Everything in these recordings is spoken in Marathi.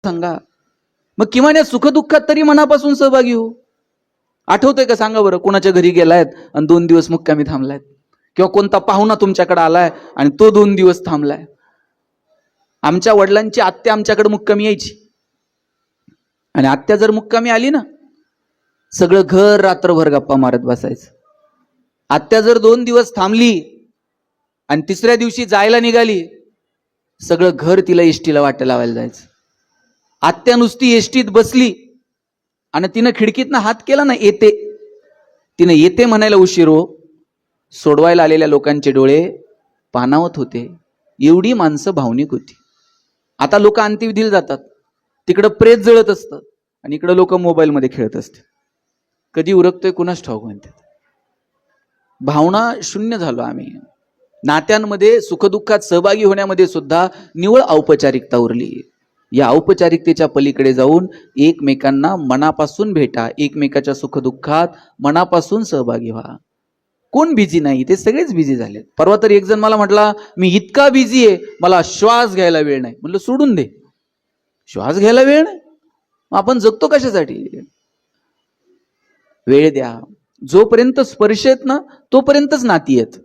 सांगा. मग किमान या सुखदुःखात तरी मनापासून सहभागी हो. आठवतंय का सांगा बरं, कोणाच्या घरी गेलायत आणि 2 दिवस मुक्कामी थांबलायत, किंवा कोणता पाहुणा तुमच्याकडे आलाय आणि तो 2 दिवस थांबलाय. आमच्या वडिलांची आत्या आमच्याकडे मुक्कामी यायची, आणि आत्या जर मुक्कामी आली ना, सगळं घर रात्रभर गप्पा मारत बसायचं. आत्या जर 2 दिवस थांबली आणि 3ऱ्या दिवशी जायला निघाली, सगळं घर तिला एसटीला वाटा लावायला जायचं. आत्या नुसती एसटीत बसली आणि तिनं खिडकीतनं हात केला ना, येते, तिनं येते म्हणायला उशीर हो, सोडवायला आलेल्या लोकांचे डोळे पाणावत होते. एवढी माणसं भावनिक होती. आता लोक अंत्यविधीला जातात, तिकडं प्रेत जळत असतं आणि इकडं लोक मोबाईलमध्ये खेळत असते. कधी उरकतोय कुणाच ठाऊक म्हणतात. भावना शून्य झालो आम्ही. नात्यांमध्ये सुखदुःखात सहभागी होण्यामध्ये सुद्धा निव्वळ औपचारिकता उरली. या औपचारिकतेच्या पलीकडे जाऊन एकमेकांना मनापासून भेटा, एकमेकाच्या सुखदुःखात मनापासून सहभागी व्हा. कोण बिझी नाही? ते सगळेच बिझी झालेत. परवा तर एक जण मला म्हटला, मी इतका बिझी आहे, मला श्वास घ्यायला वेळ नाही. म्हटलं सोडून दे, श्वास घ्यायला वेळ नाही, आपण जगतो कशासाठी? वेळ द्या. जोपर्यंत स्पर्श येत ना, तोपर्यंतच नाती आहेत.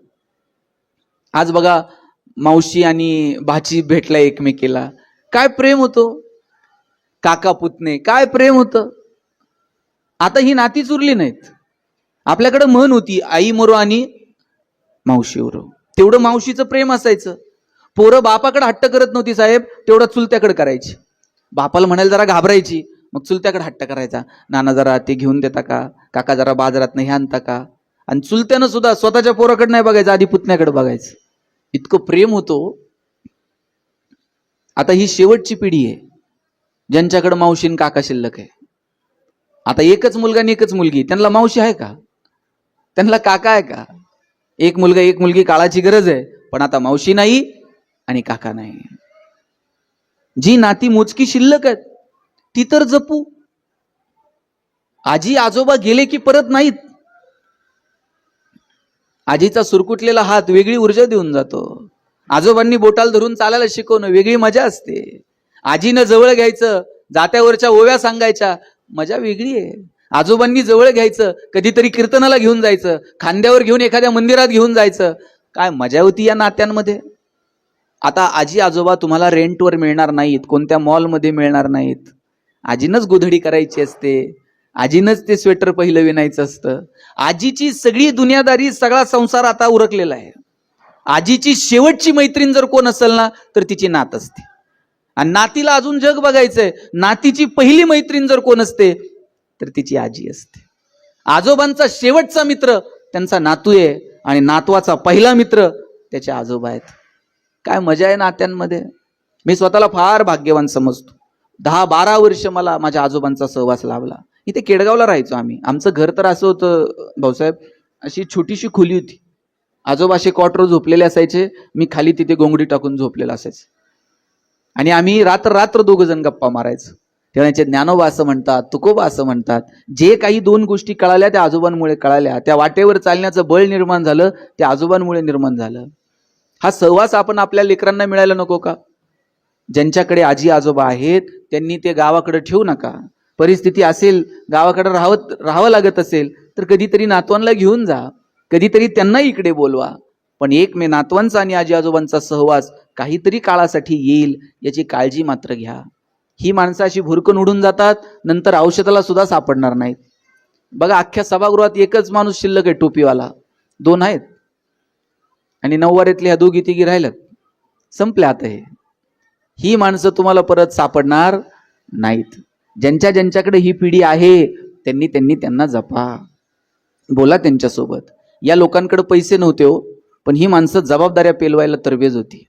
आज बघा, मावशी आणि भाची भेटला एकमेकीला, काय प्रेम होतो. काका पुतणे, काय प्रेम होतं. आता ही नातीच उरली नाहीत. आपल्याकडे म्हण होती, आई मरो आणि मावशी उरो. तेवढं मावशीचं प्रेम असायचं. पोरं बापाकडे हट्ट करत नव्हती साहेब, तेवढं चुलत्याकडे करायची. बापाला म्हणायला जरा घाबरायची, मग चुलत्याकडे हट्ट करायचा, नाना जरा ते घेऊन देता का, काका जरा बाजारात नाही आणता का. आणि चुलत्यानं सुद्धा स्वतःच्या पोराकडे नाही बघायचं, आधी पुतण्याकडे बघायचं. इतकं प्रेम होतो. आता ही शेवटची पिढी आहे ज्यांच्याकडे मावशी आणि काका शिल्लक आहे. आता एकच मुलगा आणि एकच मुलगी, त्यांना मावशी आहे का? त्यांना काका आहे का? एक मुलगा एक मुलगी, काळाची गरज आहे, पण आता मावशी नाही आणि काका नाही. जी नाती मोजकी शिल्लक आहेत ती तर जपू. आजी आजोबा गेले की परत नाहीत. आजीचा सुरकुटलेला हात वेगळी ऊर्जा देऊन जातो. आजोबांनी बोटाल धरून चालायला शिकवणं वेगळी मजा असते. आजीनं जवळ घ्यायचं, जात्यावरच्या ओव्या सांगायच्या, मजा वेगळी आहे. आजोबांनी जवळ घ्यायचं, कधीतरी कीर्तनाला घेऊन जायचं, खांद्यावर घेऊन एखाद्या मंदिरात घेऊन जायचं, काय मजा होती या नात्यांमध्ये. आता आजी आजोबा तुम्हाला रेंटवर मिळणार नाहीत, कोणत्या मॉलमध्ये मिळणार नाहीत. आजीनंच गोधडी करायची असते, आजीनंच ते स्वेटर पहिलं विणायचं असतं. आजीची सगळी दुनियादारी, सगळा संसार आता उरकलेला आहे. आजीची शेवटची मैत्रीण जर कोण असेल ना, तर तिची नात असते. आणि नातीला अजून जग बघायचंय, नातीची पहिली मैत्रीण जर कोण असते तर तिची आजी असते. आजोबांचा शेवटचा मित्र त्यांचा नातू आहे, आणि नातवाचा पहिला मित्र त्याचे आजोबा आहेत. काय मजा आहे नात्यांमध्ये. मी स्वतःला फार भाग्यवान समजतो. 10-12 वर्ष मला माझ्या आजोबांचा सहवास लाभला. इथे केडगावला राहायचो आम्ही. आमचं घर तर असं होतं भाऊसाहेब, अशी छोटीशी खोली होती. आजोबा असे क्वार्टर झोपलेले असायचे, मी खाली तिथे गोंगडी टाकून झोपलेला असायचं. आणि आम्ही रात्र 2 जण गप्पा मारायचो. तेव्हाचे ज्ञानोबा असं म्हणतात, तुकोबा असं म्हणतात, जे काही 2 गोष्टी कळाल्या त्या आजोबांमुळे कळाल्या. त्या वाटेवर चालण्याचं बळ निर्माण झालं त्या आजोबांमुळे निर्माण झालं. हा सहवास आपण आपल्या लेकरांना मिळायला नको का? ज्यांच्याकडे आजी आजोबा आहेत त्यांनी ते गावाकडे ठेवू नका. परिस्थिती असेल, गावाकडे राहावं लागत असेल तर कधीतरी नातवांना घेऊन जा, कधीतरी त्यांना इकडे बोलवा. पण नातवांचा आणि आजी आजोबांचा सहवास काहीतरी काळासाठी येईल याची काळजी मात्र घ्या. ही माणसं अशी भुरकन उडून जातात, नंतर औषधाला सुद्धा सापडणार नाहीत. बघा, अख्ख्या सभागृहात एकच माणूस शिल्लक आहे टोपीवाला, 2 आहेत, आणि 9वारीतल्या 2-3 राहिल्यात, संपल्या. आता ही माणसं तुम्हाला परत सापडणार नाहीत. ज्यांच्याकडे ही पिढी आहे त्यांना जपा, बोला त्यांच्यासोबत. या लोकांकडे पैसे नव्हते हो, पण ही माणसं जबाबदाऱ्या पेलवायला तरबेज होती.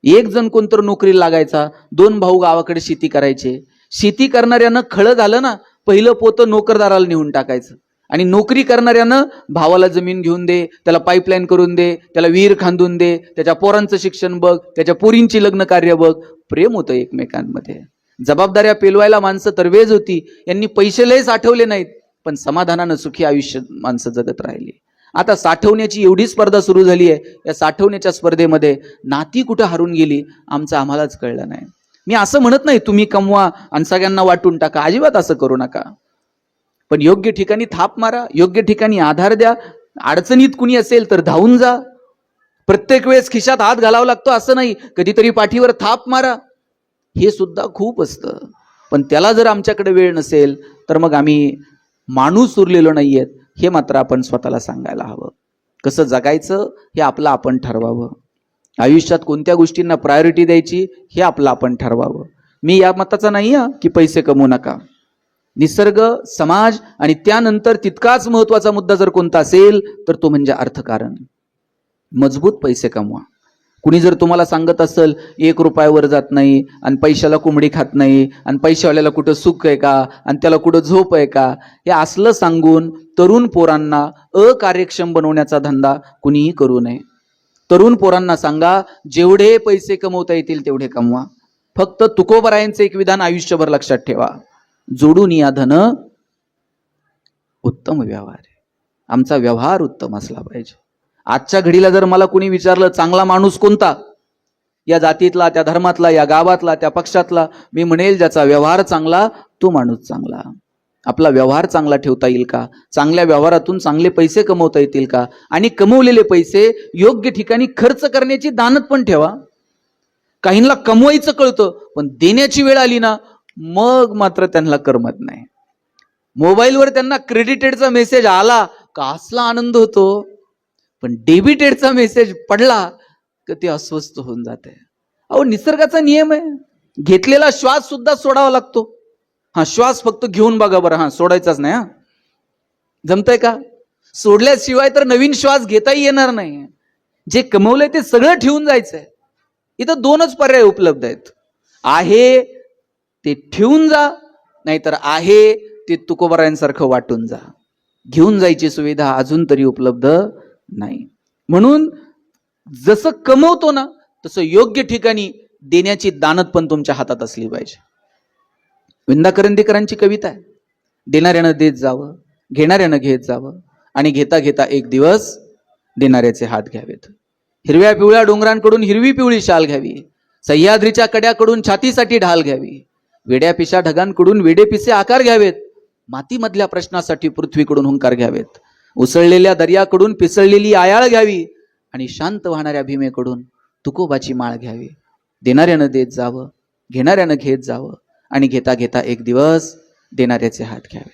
एक जण कोणतर नोकरीला लागायचा, 2 भाऊ गावाकडे शेती करायचे. शेती करणाऱ्यानं खळं झालं ना, पहिलं पोतं नोकरदाराला नेऊन टाकायचं, आणि नोकरी करणाऱ्यानं भावाला जमीन घेऊन दे, त्याला पाईपलाईन करून दे, त्याला विहीर खांदून दे, त्याच्या पोरांचं शिक्षण बघ, त्याच्या पोरींची लग्न कार्य बघ. प्रेम होतं एकमेकांमध्ये. जबाबदाऱ्या पेलवायला माणसं तरबेज होती. यांनी पैसे लय साठवले नाहीत, पण समाधानानं सुखी आयुष्य माणसं जगत राहिली. आता साठवण्याची एवढी स्पर्धा सुरू झाली आहे, या साठवण्याच्या स्पर्धेमध्ये नाती कुठं हरून गेली आमचं आम्हालाच कळलं नाही. मी असं म्हणत नाही तुम्ही कमवा आणि सगळ्यांना वाटून टाका, अजिबात असं करू नका. पण योग्य ठिकाणी थाप मारा, योग्य ठिकाणी आधार द्या. अडचणीत कुणी असेल तर धावून जा. प्रत्येक वेळेस खिशात हात घालावा लागतो असं नाही, कधीतरी पाठीवर थाप मारा, हे सुद्धा खूप असतं. पण त्याला जर आमच्याकडे वेळ नसेल तर मग आम्ही माणूस उरलेलो नाहीयेत, हे मात्र आपण स्वतःला सांगायला हवं. कसं जगायचं हे आपलं आपण ठरवावं. आयुष्यात कोणत्या गोष्टींना प्रायोरिटी द्यायची हे आपलं आपण ठरवावं. मी या मताचा नाही की पैसे कमवू नका. निसर्ग, समाज आणि त्यानंतर तितकाच महत्वाचा मुद्दा जर कोणता असेल तर तो म्हणजे अर्थकारण. मजबूत पैसे कमवा. कुणी जर तुम्हाला सांगत असेल 1 रुपयावर जात नाही आणि पैशाला कोंबडी खात नाही आणि पैशावाल्याला कुठं सुख आहे का आणि त्याला कुठं झोप आहे का, हे असलं सांगून तरुण पोरांना अकार्यक्षम बनवण्याचा धंदा कुणीही करू नये. तरुण पोरांना सांगा, जेवढे पैसे कमवता येतील तेवढे कमवा. फक्त तुकोबरायांचे एक विधान आयुष्यभर लक्षात ठेवा, जोडून या धन उत्तम व्यवहार आहे. आमचा व्यवहार उत्तम असला पाहिजे. आजच्या घडीला जर मला कुणी विचारलं चांगला माणूस कोणता, या जातीतला, त्या धर्मातला, या गावातला, त्या पक्षातला, मी म्हणेल ज्याचा व्यवहार चांगला तो माणूस चांगला. आपला व्यवहार चांगला ठेवता येईल का, चांगल्या व्यवहारातून चांगले पैसे कमवता येतील का, आणि कमवलेले पैसे योग्य ठिकाणी खर्च करण्याची दानत पण ठेवा. काहींना कमवायचं कळतं पण देण्याची वेळ आली ना मग मात्र त्यांना करमत नाही. मोबाईलवर त्यांना क्रेडिटेडचा मेसेज आला का असला आनंद होतो, पण डेबिटेडचा मेसेज पडला का ते अस्वस्थ होऊन जाते. अहो, निसर्गाचा नियम आहे, घेतलेला श्वास सुद्धा सोडावा लागतो. श्वास फक्त घेऊन बघा बरं, सोडायचाच नाही. जमतंय का? सोडल्याशिवाय तर नवीन श्वास घेताही येणार नाही. जे कमवलंय ते सगळं ठेवून जायचंय. इथं 2च पर्याय उपलब्ध आहेत, आहे ते ठेवून जा, नाहीतर आहे ते तुकोबरायांसारखं वाटून जा. घेऊन जायची सुविधा अजून तरी उपलब्ध नाही. म्हणून जसं कमवतो ना तसं योग्य ठिकाणी देण्याची दानत पण तुमच्या हातात असली पाहिजे. विंदा करंदीकरांची कविता आहे, देणाऱ्यानं देत जावं, घेणाऱ्यानं घेत जावं, आणि घेता घेता एक दिवस देणाऱ्याचे हात घ्यावेत. हिरव्या पिवळ्या डोंगरांकडून हिरवी पिवळी शाल घ्यावी, सह्याद्रीच्या कड्याकडून छातीसाठी ढाल घ्यावी, वेड्या पिशा ढगांकडून वेडे पिसे आकार घ्यावेत, मातीमधल्या प्रश्नासाठी पृथ्वीकडून हुंकार घ्यावेत, उसळलेल्या दर्याकडून पिसळलेली आयाळ घ्यावी, आणि शांत वाहणाऱ्या भीमेकडून तुकोबाची माळ घ्यावी. देणाऱ्यानं देत जावं, घेणाऱ्यानं घेत जावं, आणि घेता घेता एक दिवस देणाऱ्याचे हात घ्यावे.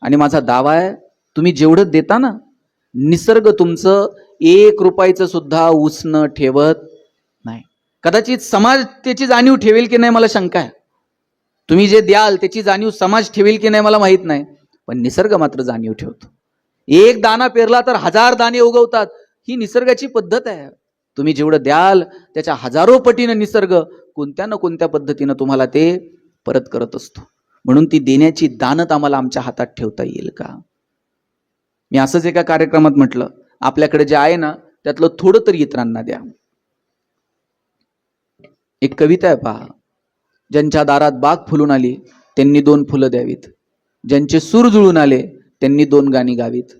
आणि माझा दावा आहे, तुम्ही जेवढं देता ना, निसर्ग तुमचं 1 रुपयाचं सुद्धा उसणं ठेवत नाही. कदाचित समाज त्याची जाणीव ठेवेल की नाही मला शंका आहे. तुम्ही जे द्याल त्याची जाणीव समाज ठेवेल की नाही मला माहित नाही, पण निसर्ग मात्र जाणीव ठेवतो. 1 दाना पेरला तर 1000 दाणे उगवतात, ही निसर्गाची पद्धत आहे. तुम्ही जेवढं द्याल त्याच्या हजारो पटीनं निसर्ग कोणत्या ना कोणत्या पद्धतीनं तुम्हाला ते परत करत असतो. म्हणून ती देण्याची दानत आम्हाला आमच्या हातात ठेवता येईल का? मी असंच एका कार्यक्रमात म्हटलं, आपल्याकडे जे आहे ना त्यातलं थोडं तरी इतरांना द्या. एक कविता आहे पहा, ज्यांच्या दारात बाग फुलून आली त्यांनी 2 फुलं द्यावीत, ज्यांचे सूर जुळून आले त्यांनी 2 गाणी गावीत,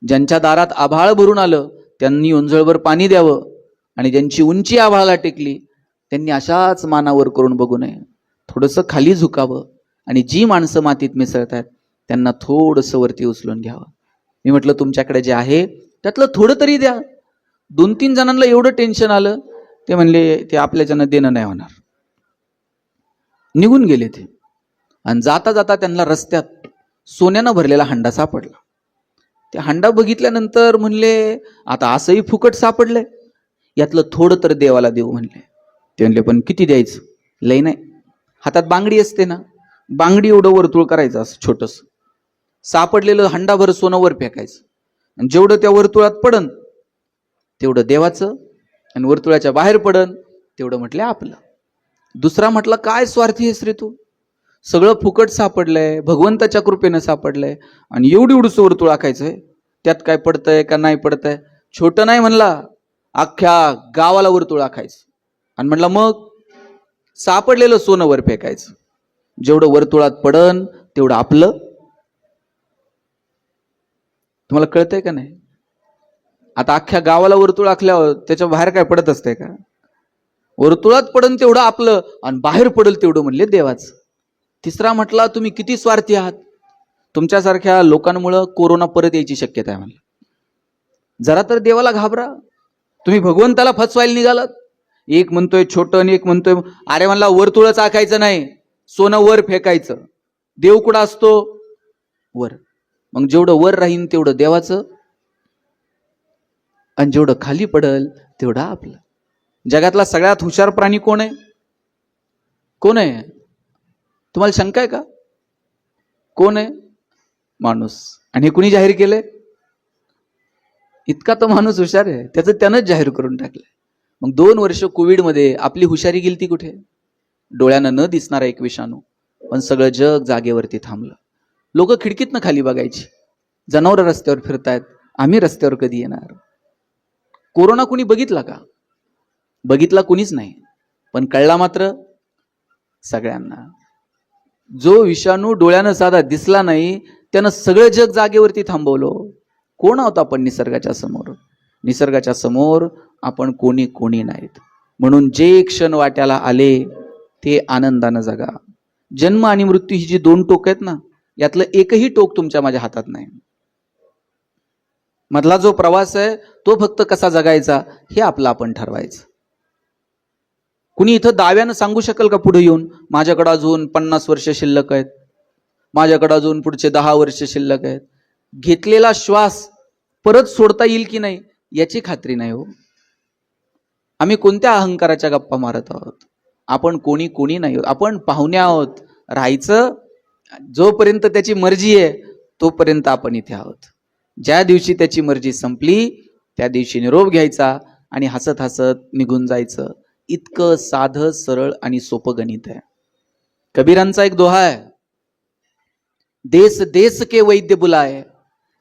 ज्यांच्या दारात आभाळ भरून आलं त्यांनी ओंजळभर पाणी द्यावं, आणि ज्यांची उंची आभाळाला टेकली त्यांनी अशाच मानावर करून बघू नये, थोडंसं खाली झुकावं, आणि जी माणसं मातीत मिसळतात त्यांना थोडंसं वरती उचलून घ्यावं. मी म्हटलं तुमच्याकडे जे आहे त्यातलं थोडं तरी द्या. 2-3 जणांना एवढं टेन्शन आलं, ते म्हणले ते आपल्याच्यानं देणं नाही होणार, निघून गेले ते. आणि जाता जाता त्यांना रस्त्यात सोन्यानं भरलेला हंडा सापडला. ते हंडा बघितल्यानंतर म्हणले आता असंही फुकट सापडलंय, यातलं थोडं तर देवाला देऊ म्हणले. ते म्हणले पण किती द्यायचं? लय नाही. हातात बांगडी असते ना, बांगडी एवढं वर्तुळ करायचं असं छोटस, सापडलेलं हंडाभर सोनं वर फेकायचं, आणि जेवढं त्या वर्तुळात पडन तेवढं देवाचं, आणि वर्तुळाच्या बाहेर पडन तेवढं म्हटलं आपलं. दुसरा म्हटलं काय स्वार्थी आहेस रे तू, सगळं फुकट सापडलंय, भगवंताच्या कृपेनं सापडलंय, आणि एवढी एवढंच वर्तुळ आखायचंय, त्यात काय पडतंय का नाही पडतंय? छोटं नाही म्हणला, अख्ख्या गावाला वर्तुळ आखायचं. आणि म्हटलं मग सापडलेलं सोनं वर फेकायचं, जेवढं वर्तुळात पडन तेवढं आपलं. तुम्हाला कळतंय का नाही? आता अख्ख्या गावाला वर्तुळ आखल्यावर त्याच्या बाहेर काय पडत असतंय का? वर्तुळात पडन तेवढं आपलं आणि बाहेर पडल तेवढं म्हणले देवाचं. तिसरा म्हटला तुम्ही किती स्वार्थी आहात, तुमच्यासारख्या लोकांमुळं कोरोना परत यायची शक्यता आहे म्हणलं. जरा तर देवाला घाबरा. तुम्ही भगवंताला फसवायला निघालात. एक म्हणतोय छोटं आणि एक म्हणतोय अरे म्हणला वर्तुळच आखायचं नाही, सोनं वर फेकायचं. देव कुठं असतो? वर. मग जेवढं वर राहीन तेवढं देवाचं आणि जेवढं खाली पडल तेवढं आपलं. जगातला सगळ्यात हुशार प्राणी कोण आहे? कोण आहे? तुम्हाला शंका आहे का? कोण आहे? माणूस. आणि हे कुणी जाहीर केलंय? इतका तो माणूस हुशार आहे, त्याचं त्यानंच जाहीर करून टाकलंय. मग 2 वर्ष कोविडमध्ये आपली हुशारी गेलती कुठे? डोळ्यानं न दिसणारा एक विषाणू, पण सगळं जग जागेवरती थांबलं. लोक खिडकीतनं खाली बघायची, जनावरं रस्त्यावर फिरतायत, आम्ही रस्त्यावर कधी येणार? कोरोना कुणी बघितला का? बघितला कुणीच नाही, पण कळला मात्र सगळ्यांना. जो विषाणू डोळ्यानं साधा दिसला नाही त्यानं सगळं जग जागेवरती थांबवलं. कोण आहोत आपण निसर्गाच्या समोर? निसर्गाच्या समोर आपण कोणी कोणी नाहीत. म्हणून जे क्षण वाट्याला आले ते आनंदानं जगा. जन्म आणि मृत्यू ही जी 2 टोक आहेत ना, यातलं एकही टोक तुमच्या माझ्या हातात नाही. मधला जो प्रवास आहे तो फक्त कसा जगायचा हे आपलं आपण ठरवायचं. कुणी इथं दाव्यानं सांगू शकेल का पुढे येऊन माझ्याकडे अजून 50 वर्ष शिल्लक आहेत, माझ्याकडे अजून पुढचे 10 वर्ष शिल्लक आहेत? घेतलेला श्वास परत सोडता येईल की नाही याची खात्री नाही हो. आम्ही कोणत्या अहंकाराच्या गप्पा मारत आहोत? आपण कोणी कोणी नाही आहोत, आपण पाहुणे आहोत. राहायचं जोपर्यंत त्याची मर्जी आहे तोपर्यंत आपण इथे आहोत. ज्या दिवशी त्याची मर्जी संपली त्या दिवशी निरोप घ्यायचा आणि हसत हसत निघून जायचं. इतकं साधं सरळ आणि सोपं गणित आहे. कबीरांचा एक दोहा आहे, देश देश के वैद्य बुलाए,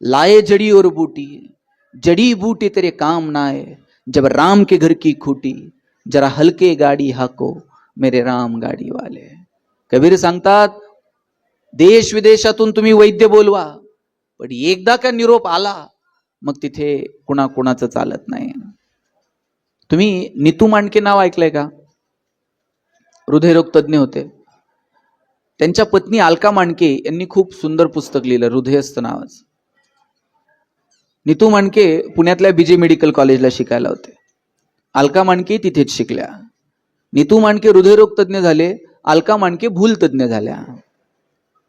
लाए जड़ी और बूटी, जड़ी बूटी तेरे काम ना आए, जब राम के घर की खूटी, जरा हलके गाडी हाको मेरे राम गाडी वाले. कबीर सांगतात, देश विदेशातून तुम्ही वैद्य बोलवा, पण एकदा का निरोप आला मग तिथे कुणाकुणाचं चालत नाही. तुम्ही नीतू मांडके नाव ऐकलंय का? हृदयरोग तज्ज्ञ होते. त्यांच्या पत्नी अलका मांडके यांनी खूप सुंदर पुस्तक लिहिलं, हृदयस्थ नावाचं. नीतू मांडके पुण्यातल्या बीजे मेडिकल कॉलेजला शिकायला होते. अलका मांडके तिथेच शिकल्या. नीतू मांडके हृदयरोग तज्ज्ञ झाले, अलका मांडके भूल तज्ज्ञ झाल्या.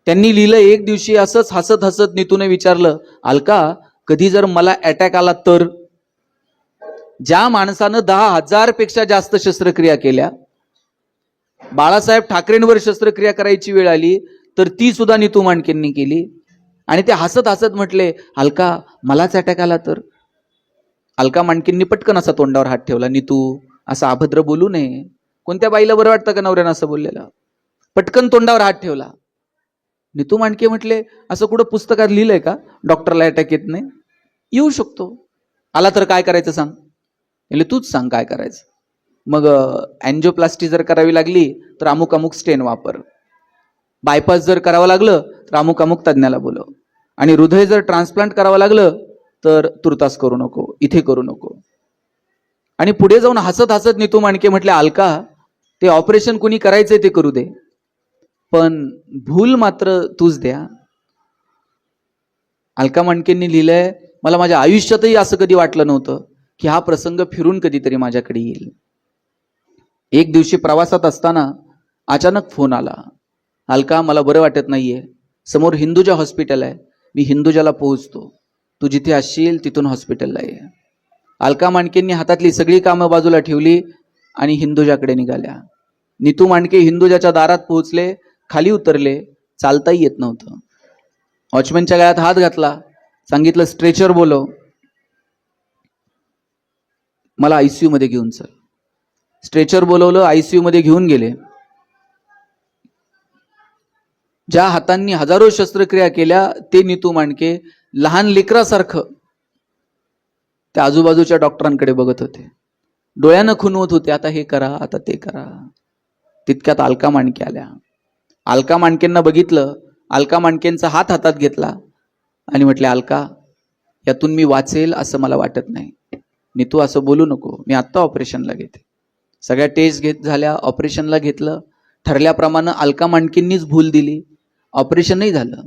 त्यांनी लिहिलं, एक दिवशी असंच हसत हसत नीतूने विचारलं, अलका कधी जर मला अटॅक आला तर? ज्या माणसानं 10,000 पेक्षा जास्त शस्त्रक्रिया केल्या, बाळासाहेब ठाकरेंवर शस्त्रक्रिया करायची वेळ आली तर ती सुद्धा नीतू मांडकेंनी केली. आणि ते हसत हसत म्हटले, अलका मलाच अटॅक आला तर? अलका मांडकेंनी पटकन असा तोंडावर हात ठेवला. नीतू असं अभद्र बोलू नये. कोणत्या बाईला बरं वाटतं का नवऱ्यानं असं बोललेलं? पटकन तोंडावर हात ठेवला. नीतू मांडके म्हटले, असं कुठं पुस्तकात लिहिलंय का डॉक्टरला अटॅक येत नाही? येऊ शकतो. आला तर काय करायचं सांग? म्हणजे तूच सांग काय करायचं. मग अँजिओप्लास्टी जर करावी लागली तर अमुक अमुक स्टेन वापर. बायपास जर करावं लागलं तर अमुक अमुक तज्ज्ञाला बोलव. आणि हृदय जर ट्रान्सप्लांट करावं लागलं तर तुर्तास करू नको, इथे करू नको. आणि पुढे जाऊन हसत हसत नीतू मांडके म्हटले, अलका ते ऑपरेशन कोणी करायचंय ते करू दे, पण भूल मात्र तूच द्या. अलका मांडकेंनी लिहिलंय, मला माझ्या आयुष्यातही असं कधी वाटलं नव्हतं की हा प्रसंग फिरून कधीतरी माझ्याकडे येईल. एक दिवशी प्रवासात असताना अचानक फोन आला, अलका मला बरं वाटत नाहीये, समोर हिंदुजा हॉस्पिटल आहे, मी हिंदुजाला पोहोचतो, तू जिथे असशील तिथून हॉस्पिटलला ये. अलका मांडकेंनी हातातली सगळी कामं बाजूला ठेवली आणि हिंदुजाकडे निघाल्या. नीतू मांडके हिंदुजाच्या दारात पोहोचले, खाली उतरले, चालताही येत नव्हतं. वॉचमॅनच्या गळ्यात हात घातला, सांगितलं स्ट्रेचर बोलव, मला आयसीयू मध्ये घेऊन चल. स्ट्रेचर बोलवलं, आयसीयू मध्ये घेऊन गेले. ज्या हातांनी हजारो शस्त्रक्रिया केल्या ते नीतू मांडके लहान लेकरासारखं त्या आजूबाजूच्या डॉक्टरांकडे बघत होते, डोळ्यानं खुणवत होते, आता हे करा, आता ते करा. तितक्यात अलका मांडके आल्या. अलका मांडकेंना बघितलं, अलका मांडकेंचा हात हातात घेतला आणि म्हटले, अलका यातून मी वाचेल असं मला वाटत नाही. नीतू असं बोलू नको, मी आत्ता ऑपरेशनला घेते. सगळ्या टेस्ट झाल्या, ऑपरेशनला घेतलं. ठरल्याप्रमाणे अलका मांडकेंनीच भूल दिली, ऑपरेशनही झालं.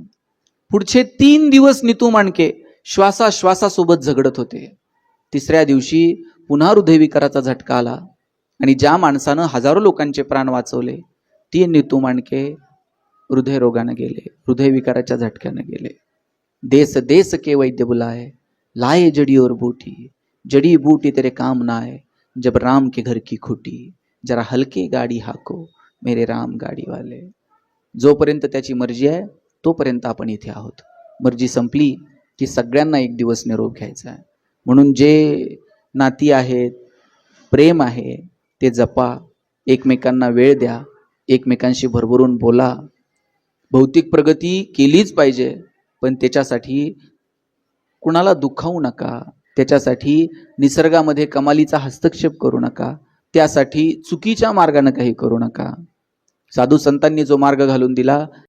पुढचे 3 दिवस नीतू मांडके श्वासासोबत झगडत होते. तिसऱ्या दिवशी पुन्हा हृदयविकाराचा झटका आला आणि ज्या माणसानं हजारो लोकांचे प्राण वाचवले ती नीतू मांडके हृदयरोगाने गेले, हृदयविकाराच्या झटक्याने गेले. देश देश के वैद्य बुलाए, लाए जड़ी और बूटी, जड़ी बूटी तेरे काम ना आए, जब राम के घर की खुटी, जरा हलके गाडी हाको मेरे राम गाडी वाले. जोपर्यंत त्याची मर्जी आहे तोपर्यंत आपण इथे आहोत. मर्जी संपली की सगळ्यांना एक दिवस निरोप घ्यायचा आहे. म्हणून जे नाती आहेत, प्रेम आहे ते जपा, एकमेकांना वेळ द्या, एकमेकांशी भरभरून बोला. भौतिक प्रगती केलीच पाहिजे, पण त्याच्यासाठी कुणाला दुखावू नका, त्याच्यासाठी निसर्गामध्ये कमालीचा हस्तक्षेप करू नका, त्यासाठी चुकीच्या मार्गाने काही करू नका. साधू संतांनी जो मार्ग घालून दिला